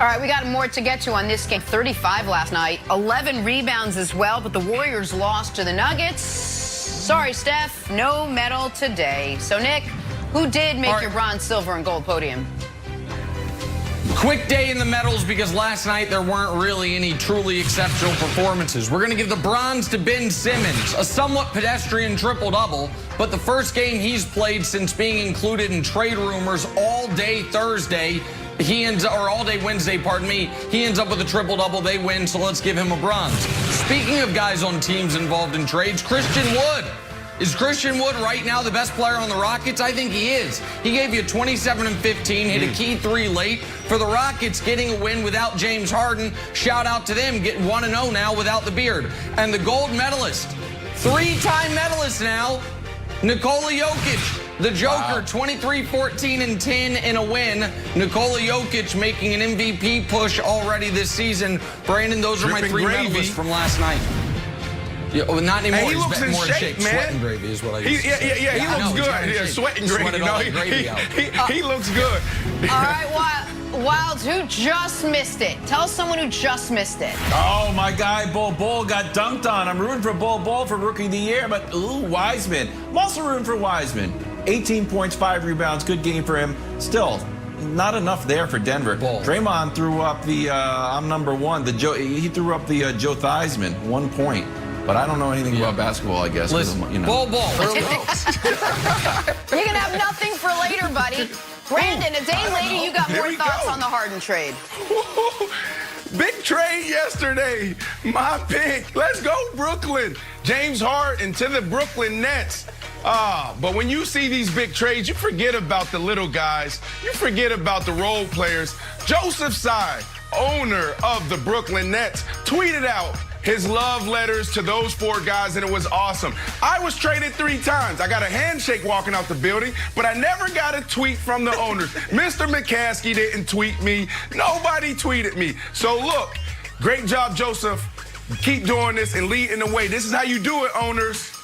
All right, we got more to get to on this game. 35 last night, 11 rebounds as well, but the Warriors lost to the Nuggets. Sorry, Steph, no medal today. So, Nick, who did make your bronze, silver, and gold podium? Quick day in the medals because last night there weren't really any truly exceptional performances. We're going to give the bronze to Ben Simmons, a somewhat pedestrian triple-double, but the first game he's played since being included in trade rumors all day Thursday. All day Wednesday, pardon me. He ends up with a triple-double. They win, so let's give him a bronze. Speaking of guys on teams involved in trades, Christian Wood. Is Christian Wood right now the best player on the Rockets? I think he is. He gave you 27 and 15, hit a key three late. For the Rockets, getting a win without James Harden, shout out to them, getting 1-0 now without the beard. And the gold medalist, three-time medalist now, Nikola Jokic. The Joker, 23, 14, and 10 in a win. Nikola Jokic making an MVP push already this season. Brandon, those are my three medalists from last night. Yeah, well, not anymore. He looks in shape, man. Sweat and gravy is what I used to say. Yeah, he looks good. Yeah, sweat and gravy. He looks good. All right, Wilds, who just missed it? Tell someone who just missed it. Oh, my guy, Bol got dunked on. I'm rooting for Bol for Rookie of the Year, but Wiseman. I'm also rooting for Wiseman. 18 points, 5 rebounds, good game for him. Still, not enough there for Denver. Draymond threw up the I'm number one. He threw up the Joe Theismann, 1 point. But I don't know anything about basketball, I guess. Listen, you know. You're going to have nothing for later, buddy. Brandon, a day later, you got more thoughts on the Harden trade. Big trade yesterday. My pick. Let's go, Brooklyn. James Harden to the Brooklyn Nets. But when you see these big trades, you forget about the little guys. You forget about the role players. Joseph Tsai, owner of the Brooklyn Nets, tweeted out his love letters to those 4 guys, and it was awesome. I was traded 3 times. I got a handshake walking out the building, but I never got a tweet from the owners. Mr. McCaskey didn't tweet me. Nobody tweeted me. So look, great job, Joseph. Keep doing this and leading the way. This is how you do it, owners.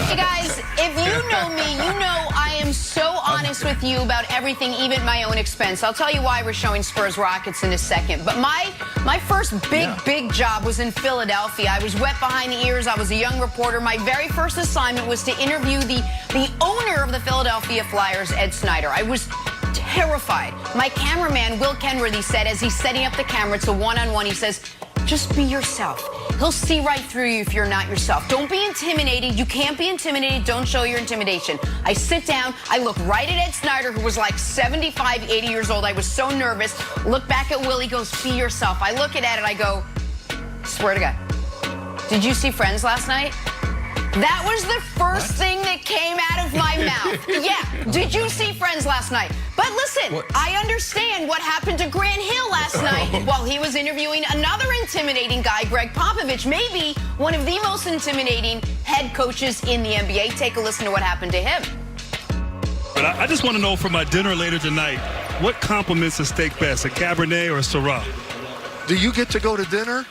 Hey guys, if you know me, you know I am so honest with you about everything, even at my own expense. I'll tell you why we're showing Spurs Rockets in a second. But my first big job was in Philadelphia. I was wet behind the ears. I was a young reporter. My very first assignment was to interview the owner of the Philadelphia Flyers, Ed Snyder. I was terrified. My cameraman, Will Kenworthy, said as he's setting up the camera, it's a one-on-one, he says, just be yourself. He'll see right through you if you're not yourself. Don't be intimidated. You can't be intimidated. Don't show your intimidation. I sit down. I look right at Ed Snyder, who was like 75, 80 years old. I was so nervous. Look back at Will. He goes, be yourself. I look at Ed and I go, swear to God. Did you see Friends last night? That was the first thing that came out of my mouth. Yeah. Did you see Friends last night? But listen, I understand what happened to Grant Hill last night while he was interviewing another intimidating guy, Greg Popovich, maybe one of the most intimidating head coaches in the NBA. Take a listen to what happened to him. But I just want to know for my dinner later tonight, what compliments a steak best, a Cabernet or a Syrah? Do you get to go to dinner?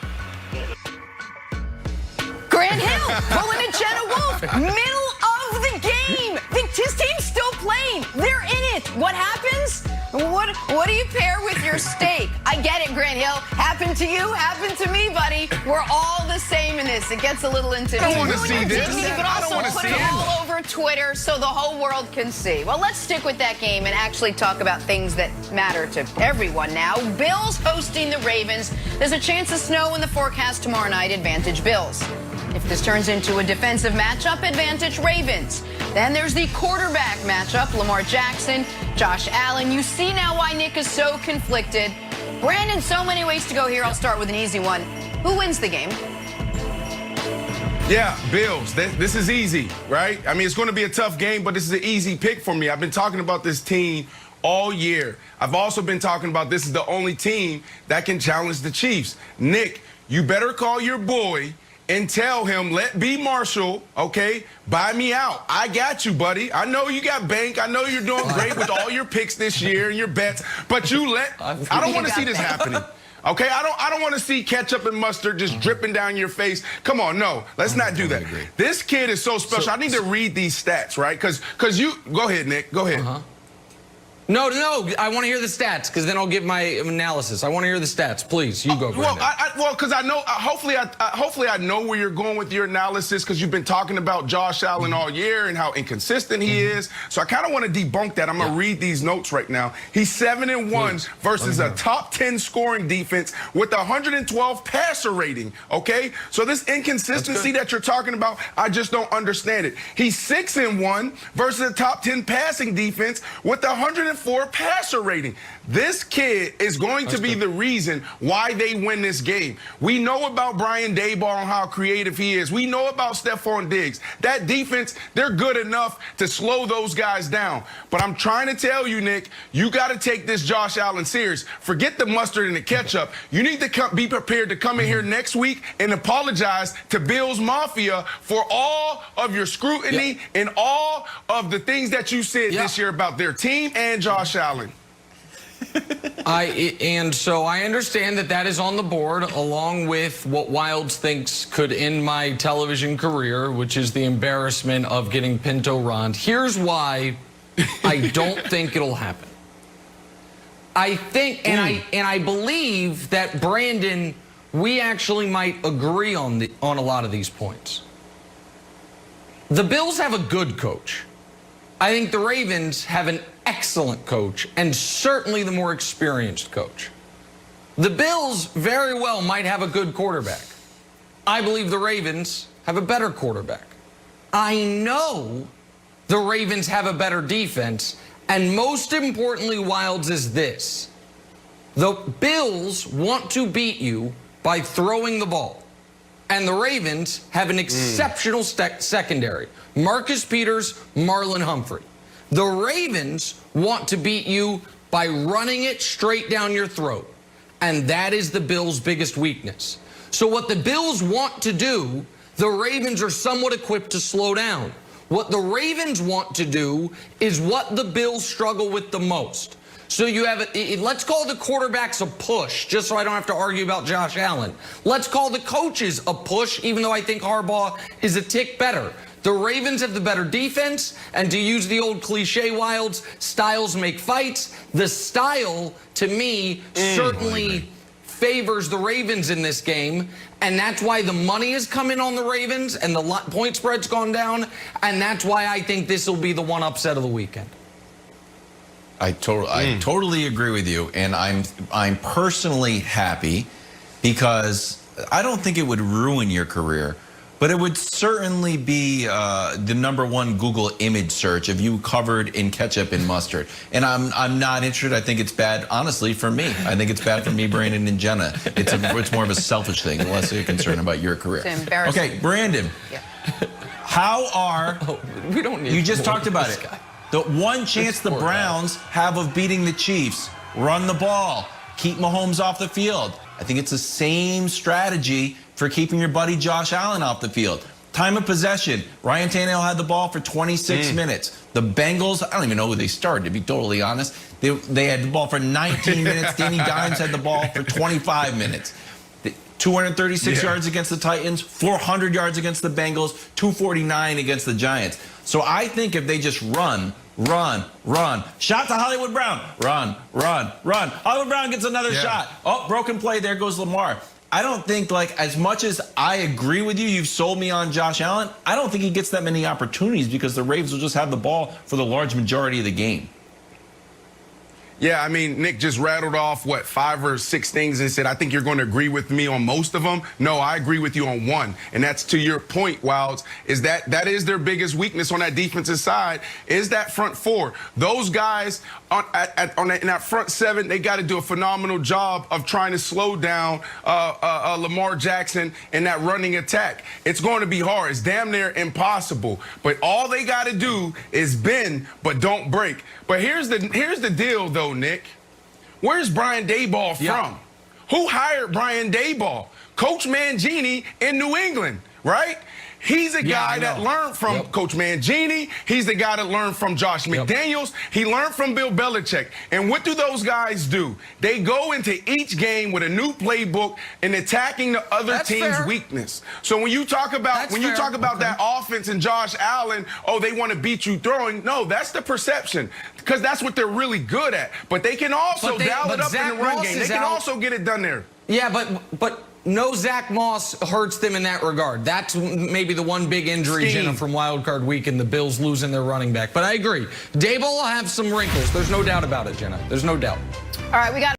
Grant Hill pulling a Jenna Wolf, middle of the game. His team's still playing. They're in it. What happens? What do you pair with your steak? I get it, Grant Hill. Happened to you, happened to me, buddy. We're all the same in this. It gets a little intimidating. I don't want to see this. But also put it all over Twitter so the whole world can see. Well, let's stick with that game and actually talk about things that matter to everyone now. Bills hosting the Ravens. There's a chance of snow in the forecast tomorrow night. Advantage Bills. If this turns into a defensive matchup, advantage Ravens. Then there's the quarterback matchup, Lamar Jackson, Josh Allen. You see now why Nick is so conflicted. Brandon, so many ways to go here. I'll start with an easy one. Who wins the game? Yeah, Bills. This is easy, right? I mean, it's going to be a tough game, but this is an easy pick for me. I've been talking about this team all year. I've also been talking about this is the only team that can challenge the Chiefs. Nick, you better call your boy and tell him, let B. Marshall, okay, buy me out. I got you, buddy. I know you got bank. I know you're doing great with all your picks this year and your bets, but I don't want to see this happening. Okay, I don't want to see ketchup and mustard just dripping down your face. Come on, no, let's not do that. This kid is so special. I need to read these stats, right? Because you, go ahead, Nick, go ahead. No, I want to hear the stats because then I'll give my analysis. I want to hear the stats, please. You go, Brandon. Well, because I know. Hopefully, I know where you're going with your analysis because you've been talking about Josh Allen all year and how inconsistent he is. So I kind of want to debunk that. I'm going to read these notes right now. He's 7-1 versus a top 10 scoring defense with 112 passer rating. Okay, so this inconsistency that you're talking about, I just don't understand it. He's 6-1 versus a top 10 passing defense with 104 passer rating. This kid is going to be the reason why they win this game. We know about Brian Daboll and how creative he is. We know about Stephon Diggs. That defense, they're good enough to slow those guys down. But I'm trying to tell you, Nick, you got to take this Josh Allen serious. Forget the mustard and the ketchup. You need to be prepared to come in here next week and apologize to Bills Mafia for all of your scrutiny and all of the things that you said this year about their team and Josh Allen. And so I understand that is on the board along with what Wilds thinks could end my television career, which is the embarrassment of getting Pinto-Rond. Here's why I don't think it'll happen. I think, and I believe that, Brandon, we actually might agree on a lot of these points. The Bills have a good coach. I think the Ravens have an excellent coach and certainly the more experienced coach. The Bills very well might have a good quarterback. I believe the Ravens have a better quarterback. I know the Ravens have a better defense, and most importantly, Wilds, is this. The Bills want to beat you by throwing the ball, and the Ravens have an exceptional secondary. Marcus Peters, Marlon Humphrey. The Ravens want to beat you by running it straight down your throat. And that is the Bills' biggest weakness. So what the Bills want to do, the Ravens are somewhat equipped to slow down. What the Ravens want to do is what the Bills struggle with the most. So you have, let's call the quarterbacks a push, just so I don't have to argue about Josh Allen. Let's call the coaches a push, even though I think Harbaugh is a tick better. The Ravens have the better defense, and to use the old cliche, Wilds, styles make fights. The style, to me, certainly favors the Ravens in this game, and that's why the money has come in on the Ravens, and the point spread's gone down, and that's why I think this will be the one upset of the weekend. I totally agree with you, and I'm personally happy because I don't think it would ruin your career. But it would certainly be the #1 Google image search if you covered in ketchup and mustard. And I'm not interested. I think it's bad, honestly, for me. I think it's bad for me, Brandon, and Jenna. It's more of a selfish thing, unless you're concerned about your career. It's embarrassing. Okay, Brandon. Yeah. How are we don't need you just talked about it? Guy. The one chance the Browns have of beating the Chiefs: run the ball, keep Mahomes off the field. I think it's the same strategy for keeping your buddy Josh Allen off the field. Time of possession, Ryan Tannehill had the ball for 26 minutes. The Bengals, I don't even know who they started, to be totally honest. They had the ball for 19 minutes. Danny Dimes had the ball for 25 minutes. 236 yards against the Titans, 400 yards against the Bengals, 249 against the Giants. So I think if they just run. Shot to Hollywood Brown. Run. Hollywood Brown gets another shot. Oh, broken play. There goes Lamar. I don't think, as much as I agree with you, you've sold me on Josh Allen, I don't think he gets that many opportunities because the Ravens will just have the ball for the large majority of the game. Yeah, I mean, Nick just rattled off, 5 or 6 things and said, I think you're going to agree with me on most of them. No, I agree with you on one. And that's to your point, Wilds, is that is their biggest weakness on that defensive side, is that front four. Those guys in that front seven, they got to do a phenomenal job of trying to slow down Lamar Jackson in that running attack. It's going to be hard. It's damn near impossible. But all they got to do is bend, but don't break. But here's the deal, though, Nick. Where's Brian Daboll from? Who hired Brian Daboll? Coach Mangini in New England, right? He's a guy that learned from Coach Mangini. He's the guy that learned from Josh McDaniels. He learned from Bill Belichick. And what do those guys do? They go into each game with a new playbook and attacking the other team's weakness. So when you talk about that offense and Josh Allen, oh, they want to beat you throwing. No, that's the perception, because that's what they're really good at. But they can also dial it up in the run game. They can also get it done there. Yeah, but no Zach Moss hurts them in that regard. That's maybe the one big injury, Jenna, from Wild Card Weekend, the Bills losing their running back. But I agree. Dable will have some wrinkles. There's no doubt about it, Jenna. There's no doubt. All right, we got